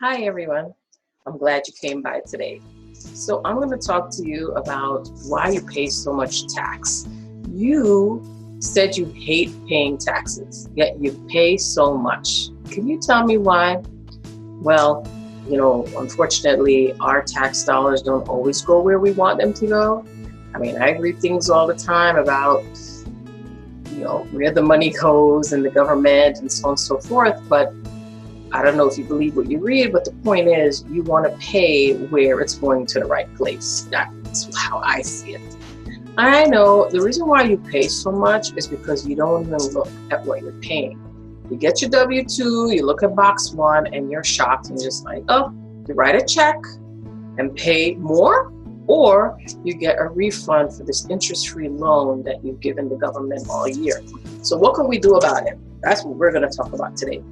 Hi everyone, I'm glad you came by today. So I'm going to talk to you about why you pay so much tax. You said you hate paying taxes, yet you pay so much. Can you tell me why? Well, unfortunately, our tax dollars don't always go where we want them to go. I mean, I read things all the time about, where the money goes and the government and so on and so forth, but I don't know if you believe what you read, but the point is you want to pay where it's going to the right place. That's how I see it. I know the reason why you pay so much is because you don't even look at what you're paying. You get your W-2, you look at box 1, and you're shocked and just like, oh, you write a check and pay more, or you get a refund for this interest-free loan that you've given the government all year. So what can we do about it? That's what we're going to talk about today.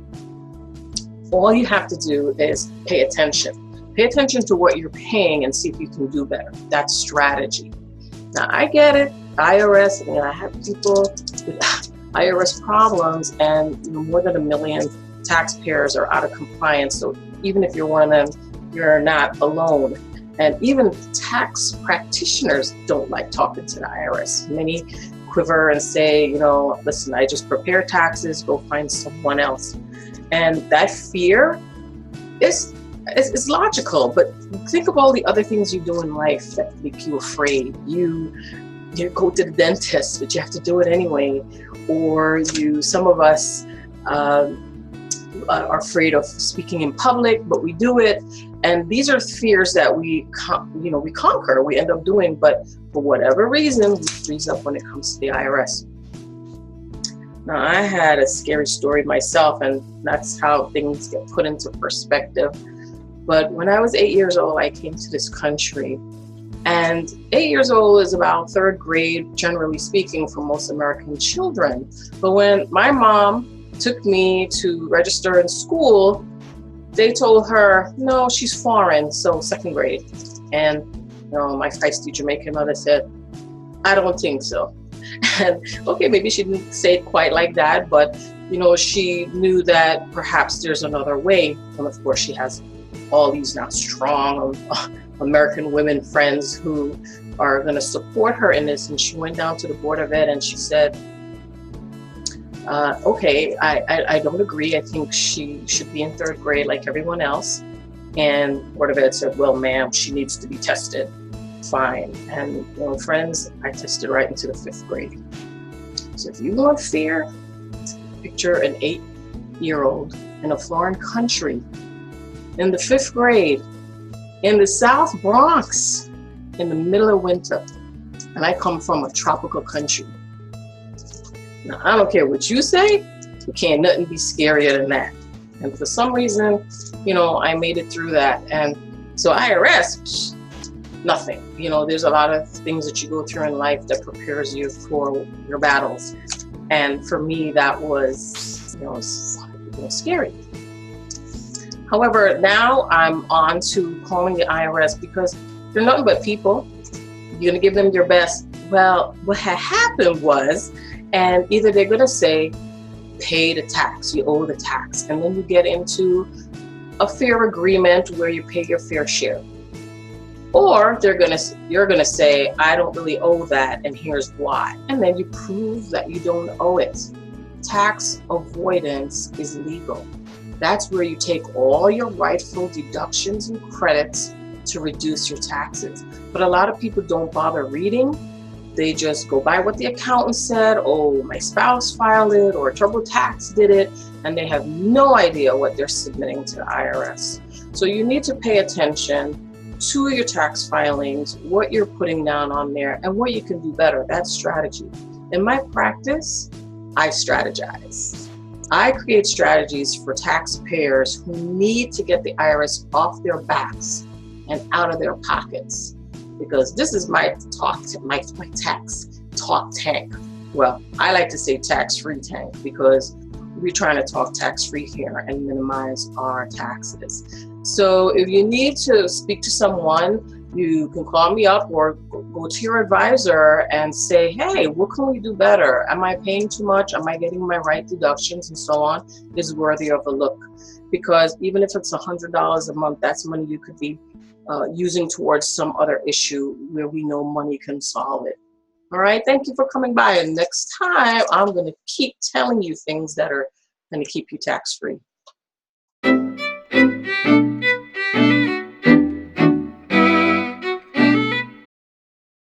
All you have to do is pay attention. Pay attention to what you're paying and see if you can do better. That's strategy. Now, I get it. IRS, I have people with IRS problems, and more than 1 million taxpayers are out of compliance. So even if you're one of them, you're not alone. And even tax practitioners don't like talking to the IRS. Many quiver and say, listen, I just prepare taxes, go find someone else. And that fear is logical, but think of all the other things you do in life that make you afraid. You go to the dentist, but you have to do it anyway. Or some of us are afraid of speaking in public, but we do it. And these are fears that we conquer, we end up doing, but for whatever reason, we freeze up when it comes to the IRS. Now, I had a scary story myself, and that's how things get put into perspective. But when I was 8 years old, I came to this country. And 8 years old is about 3rd grade, generally speaking, for most American children. But when my mom took me to register in school, they told her, no, she's foreign, so 2nd grade. And my feisty Jamaican mother said, I don't think so. And okay, maybe she didn't say it quite like that, but she knew that perhaps there's another way. And of course, she has all these now strong American women friends who are going to support her in this. And she went down to the Board of Ed and she said, okay, I don't agree. I think she should be in 3rd grade like everyone else. And Board of Ed said, well, ma'am, she needs to be tested. Fine. And friends, I tested right into the 5th grade. So if you want fear, picture an 8-year-old in a foreign country in the 5th grade in the South Bronx in the middle of winter. And I come from a tropical country. Now, I don't care what you say, you can't nothing be scarier than that. And for some reason, I made it through that. And so IRS, nothing. There's a lot of things that you go through in life that prepares you for your battles. And for me, that was, scary. However, now I'm on to calling the IRS because they're nothing but people. You're going to give them your best. Well, what had happened was, and either they're going to say, pay the tax, you owe the tax. And then you get into a fair agreement where you pay your fair share. Or you're gonna say, I don't really owe that, and here's why. And then you prove that you don't owe it. Tax avoidance is legal. That's where you take all your rightful deductions and credits to reduce your taxes. But a lot of people don't bother reading. They just go by what the accountant said, oh, my spouse filed it, or TurboTax did it, and they have no idea what they're submitting to the IRS. So you need to pay attention to your tax filings, what you're putting down on there, and what you can do better. That's strategy. In my practice, I strategize. I create strategies for taxpayers who need to get the IRS off their backs and out of their pockets. Because this is my tax talk tank. Well, I like to say tax-free tank because we're trying to talk tax-free here and minimize our taxes. So if you need to speak to someone You can call me up or go to your advisor and say, hey, what can we do better? Am I paying too much? Am I getting my right deductions and so on? Is worthy of a look. Because even if it's $100 a month, that's money you could be using towards some other issue where we know money can solve it. All right, thank you for coming by. And next time, I'm going to keep telling you things that are going to keep you tax-free.